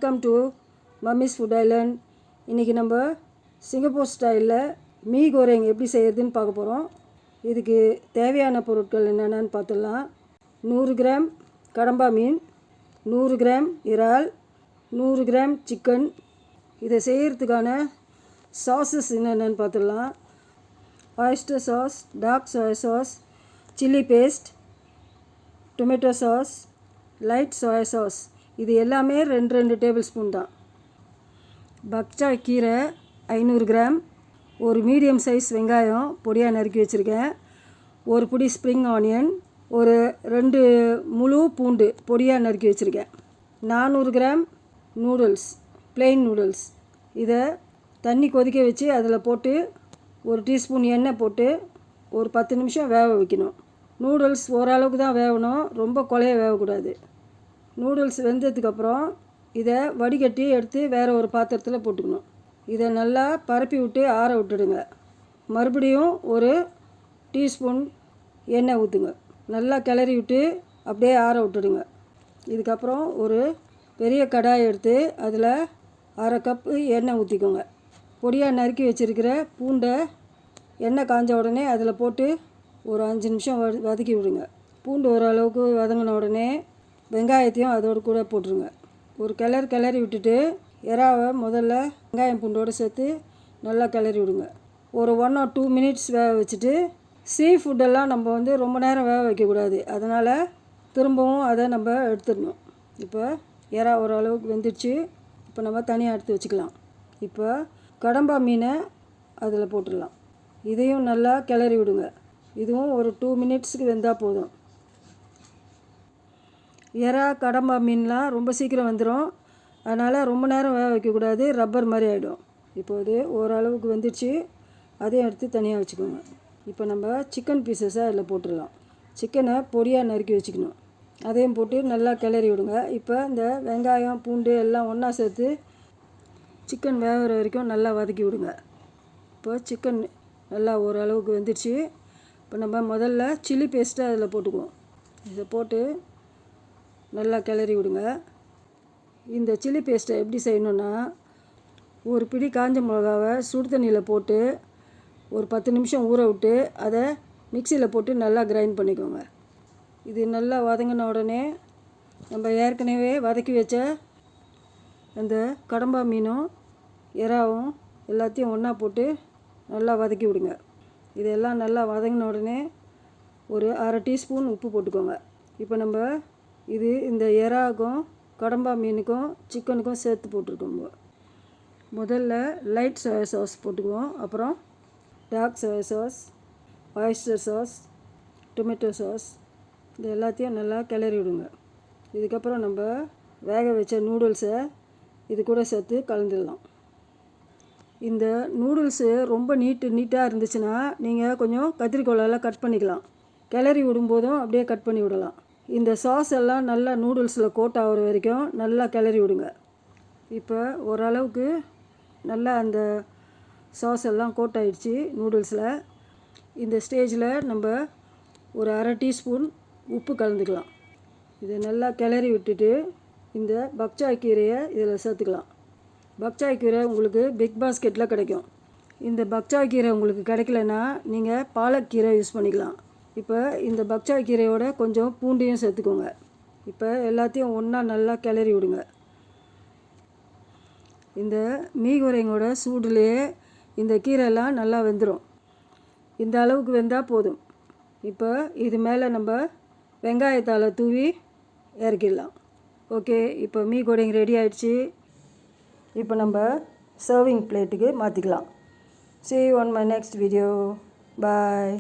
Welcome to mummy's food Island. இன்றைக்கி நம்ம Singapore ஸ்டைலில் மீ கோரிங் எப்படி செய்கிறதுன்னு பார்க்க போகிறோம். இதுக்கு தேவையான பொருட்கள் என்னென்னு பார்த்துடலாம். 100 கிராம் கடம்பா மீன், 100 கிராம் இறால், 100 கிராம் சிக்கன். இதை செய்கிறதுக்கான சாஸஸ் என்னென்னு பார்த்துடலாம். Oyster sauce, dark soya sauce, chilli paste, tomato sauce, light soya sauce. இது எல்லாமே 2 டேபிள் ஸ்பூன் தான். பக்சாய் கீரை 500 கிராம், ஒரு மீடியம் சைஸ் வெங்காயம் பொடியாக நறுக்கி வச்சுருக்கேன், ஒரு பிடி ஸ்ப்ரிங் ஆனியன், ஒரு 2 முழு பூண்டு பொடியாக நறுக்கி வச்சுருக்கேன், 400 கிராம் நூடுல்ஸ், ப்ளெயின் நூடுல்ஸ். இதை தண்ணி கொதிக்க வச்சு அதில் போட்டு ஒரு டீஸ்பூன் எண்ணெய் போட்டு ஒரு 10 நிமிஷம் வேக வைக்கணும். நூடுல்ஸ் ஓரளவுக்கு தான் வேகணும், ரொம்ப குழைய வேகக்கூடாது. நூடுல்ஸ் வெந்ததுக்கப்புறம் இதை வடிகட்டி எடுத்து வேறு ஒரு பாத்திரத்தில் போட்டுக்கணும். இதை நல்லா பரப்பி விட்டு ஆற விட்டுடுங்க. மறுபடியும் ஒரு டீஸ்பூன் எண்ணெய் ஊற்றுங்க. நல்லா கிளறி விட்டு அப்படியே ஆற விட்டுடுங்க. இதுக்கப்புறம் ஒரு பெரிய கடாய் எடுத்து அதில் 1/2 கப்பு எண்ணெய் ஊற்றிக்கோங்க. பொடியாக நறுக்கி வச்சுருக்கிற பூண்டை எண்ணெய் காஞ்ச உடனே அதில் போட்டு ஒரு 5 நிமிஷம் வதக்கி விடுங்க. பூண்டு ஓரளவுக்கு வதங்கின உடனே வெங்காயத்தையும் அதோடு கூட போட்டுருங்க. ஒரு கிளறி விட்டுட்டு இறாவை முதல்ல வெங்காயம் பூண்டோடு சேர்த்து நல்லா கிளறி விடுங்க. ஒரு 1 or 2 மினிட்ஸ் வேக வச்சுட்டு, சீ ஃபுட்டெல்லாம் நம்ம ரொம்ப நேரம் வேக வைக்கக்கூடாது, அதனால் திரும்பவும் அதை நம்ம எடுத்துடணும். இப்போ இறா ஓரளவுக்கு வெந்துடுச்சு. இப்போ நம்ம தனியாக எடுத்து வச்சுக்கலாம். இப்போ கடம்பா மீனை அதில் போட்டுடலாம். இதையும் நல்லா கிளறி விடுங்க. இதுவும் ஒரு 2 மினிட்ஸுக்கு வெந்தால் போதும். இறா கடம்பா மீன்லாம் ரொம்ப சீக்கிரம் வந்துடும், அதனால் ரொம்ப நேரம் வேக வைக்கக்கூடாது, ரப்பர் மாதிரி ஆகிடும். இப்போது ஓரளவுக்கு வெந்துடுச்சு, அதையும் எடுத்து தனியாக வச்சுக்கோங்க. இப்போ நம்ம சிக்கன் பீசஸை அதில் போட்டுடலாம். சிக்கனை பொடியாக நறுக்கி வச்சுக்கணும். அதையும் போட்டு நல்லா கிளறி விடுங்க. இப்போ இந்த வெங்காயம் பூண்டு எல்லாம் ஒன்றா சேர்த்து சிக்கன் வேகிற வரைக்கும் நல்லா வதக்கி விடுங்க. இப்போ சிக்கன் நல்லா ஓரளவுக்கு வெந்துடுச்சு. இப்போ நம்ம முதல்ல சில்லி பேஸ்ட்டை அதில் போட்டுக்குவோம். இதை போட்டு நல்லா கிளறி விடுங்க. இந்த சில்லி பேஸ்ட்டை எப்படி செய்யணுன்னா, ஒரு பிடி காஞ்ச மிளகாவை சுடு தண்ணியில் போட்டு ஒரு 10 நிமிஷம் ஊற விட்டு அதை மிக்சியில் போட்டு நல்லா கிரைண்ட் பண்ணிக்கோங்க. இது நல்லா வதங்கின உடனே நம்ம ஏற்கனவே வதக்கி வச்ச அந்த கடம்பா மீனும் இறாவும் எல்லாத்தையும் ஒன்றா போட்டு நல்லா வதக்கி விடுங்க. இதெல்லாம் நல்லா வதங்கின உடனே ஒரு 1/2 டீஸ்பூன் உப்பு போட்டுக்கோங்க. இப்போ நம்ம இந்த இறாக்கும் கடம்பா மீனுக்கும் சிக்கனுக்கும் சேர்த்து போட்டிருக்கோம். முதல்ல லைட் சோயா சாஸ் போட்டுக்குவோம், அப்புறம் dark soya sauce, oyster sauce, tomato sauce. இது எல்லாத்தையும் நல்லா கிளறி விடுங்க. இதுக்கப்புறம் நம்ம வேக வச்ச நூடுல்ஸை இது கூட சேர்த்து கலந்துடலாம். இந்த நூடுல்ஸு ரொம்ப நீட்டாக இருந்துச்சுன்னா நீங்கள் கொஞ்சம் கத்திரிக்கோலால் கட் பண்ணிக்கலாம். கிளறி விடும்போதும் அப்படியே கட் பண்ணி விடலாம். இந்த சாஸ் எல்லாம் நல்லா நூடுல்ஸில் கோட் ஆகிற வரைக்கும் நல்லா கிளறி விடுங்க. இப்போ ஓரளவுக்கு நல்லா அந்த சாஸ் எல்லாம் கோட் ஆகிடுச்சு நூடுல்ஸில். இந்த ஸ்டேஜில் நம்ம ஒரு 1/2 டீஸ்பூன் உப்பு கலந்துக்கலாம். இதை நல்லா கிளறி விட்டுட்டு இந்த பக்சாய் கீரையை இதில் சேர்த்துக்கலாம். பக்சாய் கீரை உங்களுக்கு பிக் பாஸ்கெட்டில் கிடைக்கும். இந்த பக்சாய் கீரை உங்களுக்கு கிடைக்கலன்னா நீங்கள் பாலக்கீரை யூஸ் பண்ணிக்கலாம். இப்போ இந்த பக்சாய் கீரையோட கொஞ்சம் பூண்டையும் சேர்த்துக்கோங்க. இப்போ எல்லாத்தையும் ஒன்றா நல்லா கிளறி விடுங்க. இந்த மீ கோரிங்கோட சூடுலேயே இந்த கீரைலாம் நல்லா வெந்துடும். இந்த அளவுக்கு வெந்தால் போதும். இப்போ இது மேலே நம்ம வெங்காயத்தால் தூவி இறக்கிடலாம். ஓகே, இப்போ மீ கோரிங் ரெடி ஆகிடுச்சு. இப்போ நம்ம சர்விங் பிளேட்டுக்கு மாற்றிக்கலாம். See you on my next video. Bye.